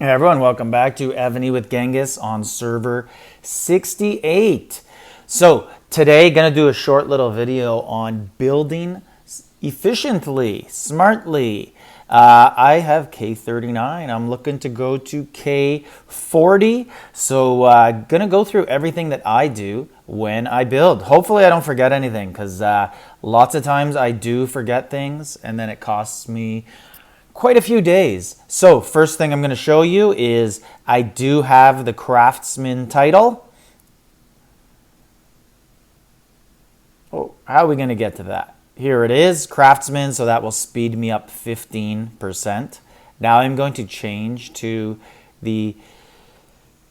Hey everyone, welcome back to Evony with Genghis on server 68. So today, gonna do a short little video on building efficiently, smartly. I have K39. I'm looking to go to K40. So gonna go through everything that I do when I build. Hopefully I don't forget anything because lots of times I do forget things and then it costs me quite a few days. So first thing I'm going to show you is I do have the craftsman title. Oh, how are we going to get to that? Here it is, craftsman, so that will speed me up 15%. Now I'm going to change to the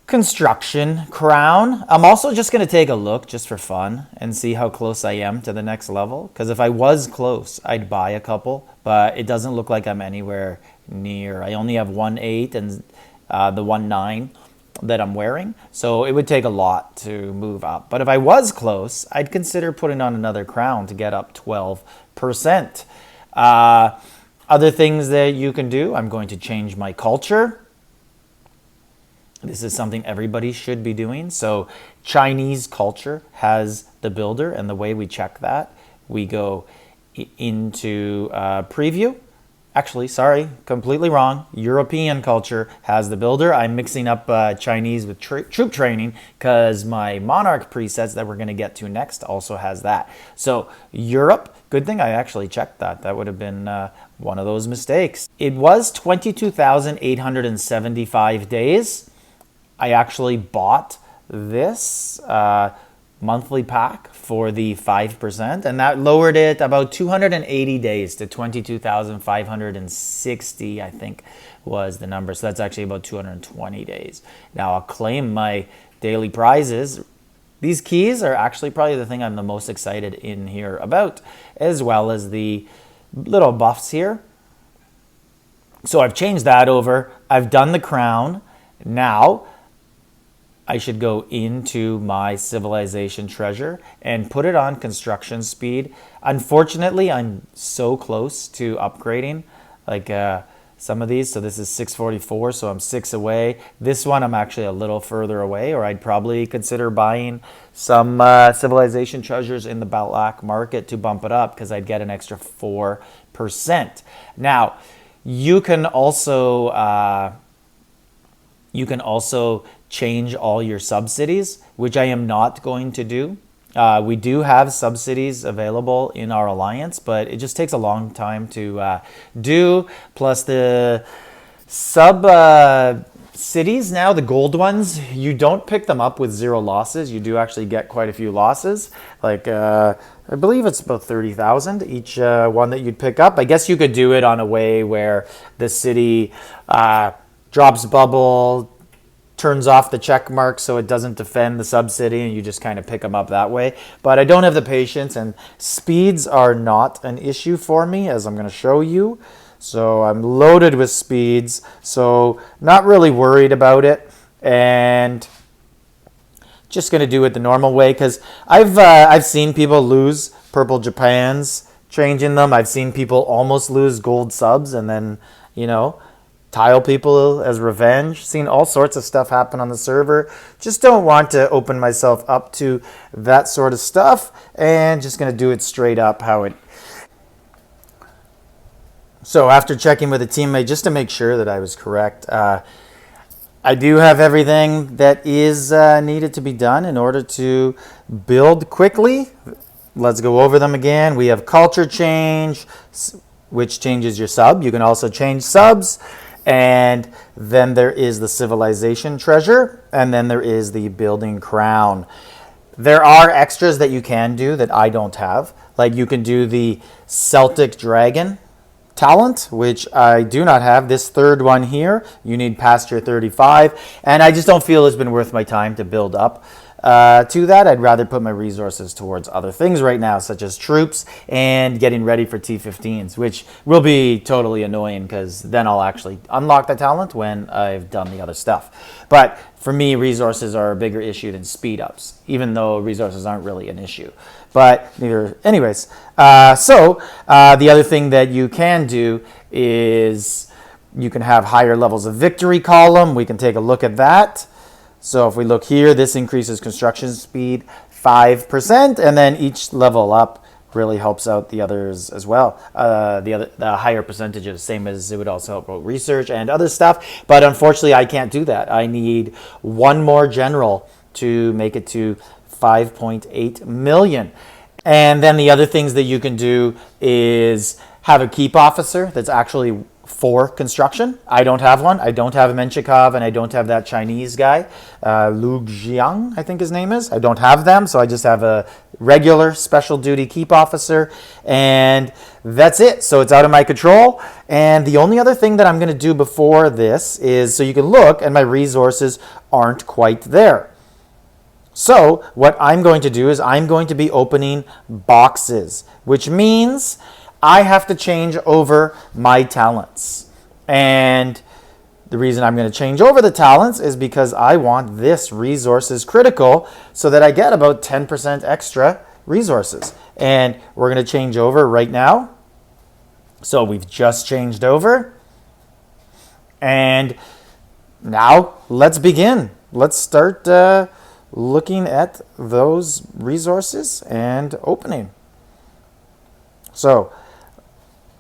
construction crown. I'm also just going to take a look just for fun and see how close I am to the next level. Because if I was close, I'd buy a couple, but it doesn't look like I'm anywhere near. I only have 1.8 and the 1.9 that I'm wearing. So it would take a lot to move up. But if I was close, I'd consider putting on another crown to get up 12%. Other things that you can do, I'm going to change my culture. This is something everybody should be doing. So Chinese culture has the builder, and the way we check that, we go into preview. Actually, sorry, completely wrong. European culture has the builder. I'm mixing up Chinese with troop training because my monarch presets that we're going to get to next also has that. So Europe, good thing I actually checked that. That would have been one of those mistakes. It was 22,875 days. I actually bought this monthly pack for the 5%, and that lowered it about 280 days to 22,560, I think was the number. So that's actually about 220 days. Now I'll claim my daily prizes. These keys are actually probably the thing I'm the most excited in here about, as well as the little buffs here. So I've changed that over. I've done the crown. Now I should go into my civilization treasure and put it on construction speed. Unfortunately, I'm so close to upgrading like some of these. So this is 644, so I'm 6 away. This one I'm actually a little further away, or I'd probably consider buying some civilization treasures in the black market to bump it up because I'd get an extra 4%. Now, you can also change all your subsidies, which I am not going to do. We do have subsidies available in our alliance, but it just takes a long time to do. Plus the cities now, the gold ones, you don't pick them up with 0 losses. You do actually get quite a few losses. Like I believe it's about 30,000 each one that you'd pick up. I guess you could do it on a way where the city drops bubble, turns off the check mark so it doesn't defend the subsidy, and you just kind of pick them up that way. But I don't have the patience, and speeds are not an issue for me, as I'm going to show you. So I'm loaded with speeds, so not really worried about it, and just going to do it the normal way because I've seen people lose purple Japans changing them. I've seen people almost lose gold subs and then, tile people as revenge. Seen all sorts of stuff happen on the server. Just don't want to open myself up to that sort of stuff, and just going to do it straight up how it. So after checking with a teammate just to make sure that I was correct, I do have everything that is needed to be done in order to build quickly. Let's go over them again. We have culture change, which changes your sub. You can also change subs. And then there is the civilization treasure, and then there is the building crown. There are extras that you can do that I don't have. Like you can do the Celtic Dragon talent, which I do not have. This third one here, you need pasture 35, and I just don't feel it's been worth my time to build up to that. I'd rather put my resources towards other things right now, such as troops and getting ready for T15s, which will be totally annoying because then I'll actually unlock the talent when I've done the other stuff. But for me, resources are a bigger issue than speed ups, even though resources aren't really an issue. But neither, anyways. The other thing that you can do is You can have higher levels of victory column. We can take a look at that. So if we look here, this increases construction speed 5%, and then each level up really helps out the others as well. The higher percentages, same as it would also help out research and other stuff. But unfortunately, I can't do that. I need one more general to make it to 5.8 million. And then the other things that you can do is have a keep officer that's actually for construction. I don't have one. I don't have a Menshikov, and I don't have that Chinese guy, Lu Jiang, I think his name is. I don't have them, so I just have a regular special duty keep officer, and that's it. So it's out of my control. And the only other thing that I'm going to do before this is, so you can look, and my resources aren't quite there. So what I'm going to do is I'm going to be opening boxes, which means I have to change over my talents. And the reason I'm going to change over the talents is because I want this resources critical so that I get about 10% extra resources. And we're going to change over right now. So we've just changed over. And now let's begin. Let's start looking at those resources and opening. So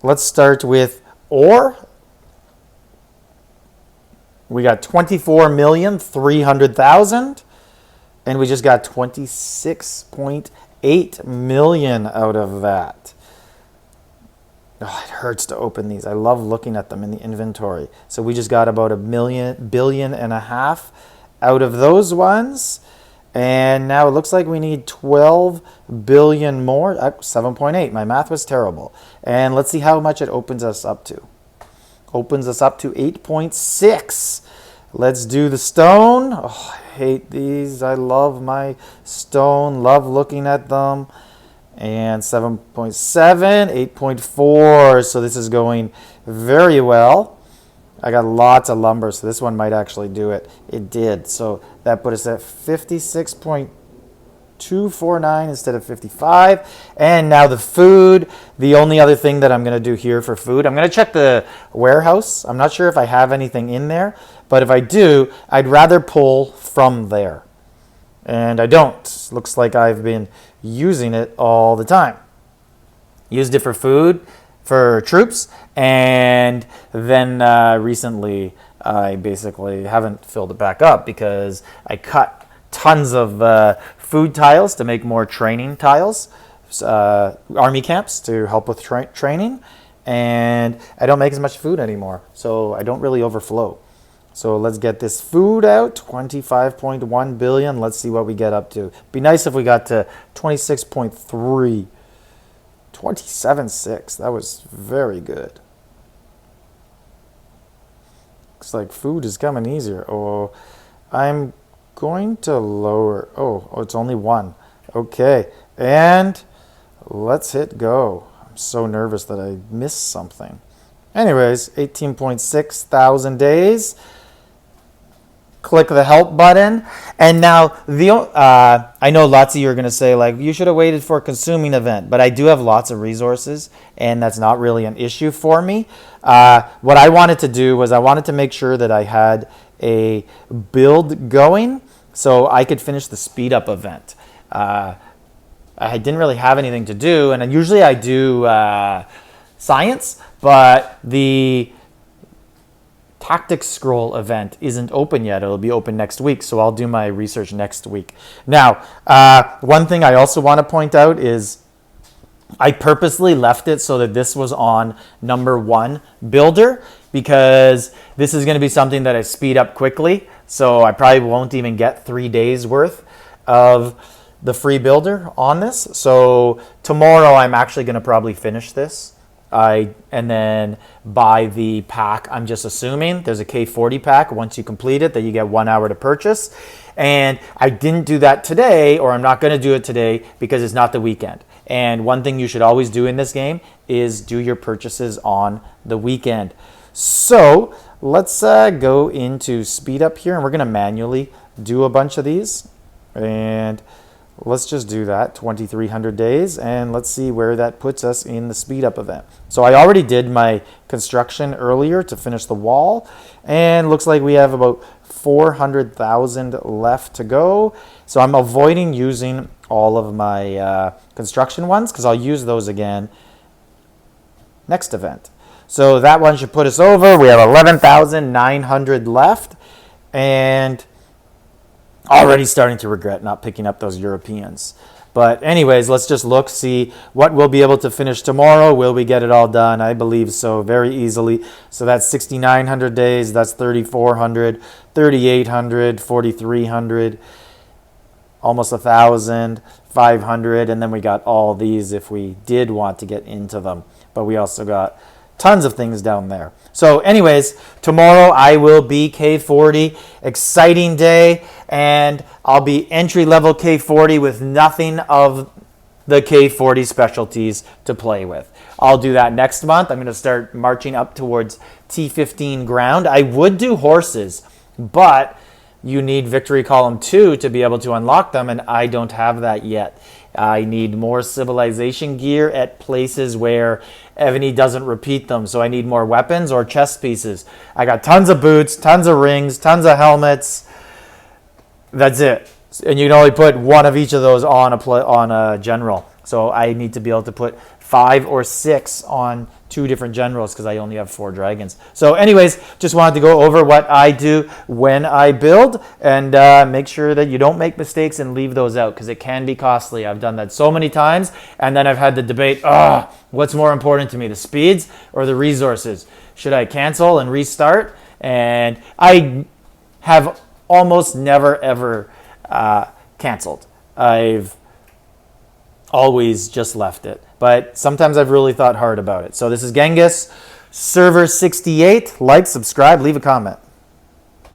let's start with ore. We got 24,300,000, and we just got 26.8 million out of that. Oh, it hurts to open these. I love looking at them in the inventory. So we just got about $1 billion and a half out of those ones. And now it looks like we need 12 billion more. 7.8. My math was terrible. And let's see how much it opens us up to. Opens us up to 8.6. Let's do the stone. Oh, I hate these. I love my stone. Love looking at them. And 7.7, 8.4. So this is going very well. I got lots of lumber, so this one might actually do it. It did. So that put us at 56.249 instead of 55. And now the food. The only other thing that I'm going to do here for food, I'm going to check the warehouse. I'm not sure if I have anything in there, but if I do, I'd rather pull from there. And I don't. Looks like I've been using it all the time. Used it for food, for troops, and then recently I basically haven't filled it back up because I cut tons of food tiles to make more training tiles, army camps to help with training, and I don't make as much food anymore, so I don't really overflow. So let's get this food out, 25.1 billion. Let's see what we get up to. Be nice if we got to 26.3. 27.6. That was very good. Looks like food is coming easier. Oh, I'm going to lower. Oh, it's only one. Okay, and let's hit go. I'm so nervous that I missed something. Anyways, 18.6 thousand days. Click the help button, and now I know lots of you are going to say, like, you should have waited for a consuming event, but I do have lots of resources, and that's not really an issue for me. What I wanted to do was I wanted to make sure that I had a build going so I could finish the speed up event. I didn't really have anything to do, and usually I do science, but the Tactics Scroll event isn't open yet. It'll be open next week, so I'll do my research next week. Now, one thing I also want to point out is I purposely left it so that this was on number 1 builder, because this is going to be something that I speed up quickly, so I probably won't even get 3 days worth of the free builder on this. So tomorrow I'm actually going to probably finish this. And then buy the pack. I'm just assuming there's a K40 pack. Once you complete it, that you get 1 hour to purchase. And I didn't do that today, or I'm not going to do it today because it's not the weekend. And one thing you should always do in this game is do your purchases on the weekend. So let's go into speed up here, and we're going to manually do a bunch of these. And let's just do that, 2,300 days, and let's see where that puts us in the speed up event. So I already did my construction earlier to finish the wall, and looks like we have about 400,000 left to go. So I'm avoiding using all of my construction ones because I'll use those again next event. So that one should put us over. We have 11,900 left, and already starting to regret not picking up those Europeans. But anyways, let's just look, see what we'll be able to finish tomorrow. Will we get it all done? I believe so, very easily. So that's 6,900 days. That's 3,400, 3,800, 4,300, almost 1,000, 500. And then we got all these if we did want to get into them. But we also got tons of things down there. So anyways, tomorrow I will be K40. Exciting day. And I'll be entry-level K40 with nothing of the K40 specialties to play with. I'll do that next month. I'm going to start marching up towards T15 ground. I would do horses, but you need Victory Column 2 to be able to unlock them, and I don't have that yet. I need more civilization gear at places where Evony doesn't repeat them, so I need more weapons or chest pieces. I got tons of boots, tons of rings, tons of helmets. That's it. And you can only put one of each of those on a general. So I need to be able to put 5 or 6 on 2 different generals because I only have 4 dragons. So anyways, just wanted to go over what I do when I build, and make sure that you don't make mistakes and leave those out because it can be costly. I've done that so many times, and then I've had the debate, what's more important to me, the speeds or the resources? Should I cancel and restart? And I have almost never ever canceled. I've always just left it. But sometimes I've really thought hard about it. So this is Genghis, server 68. Like, subscribe, leave a comment.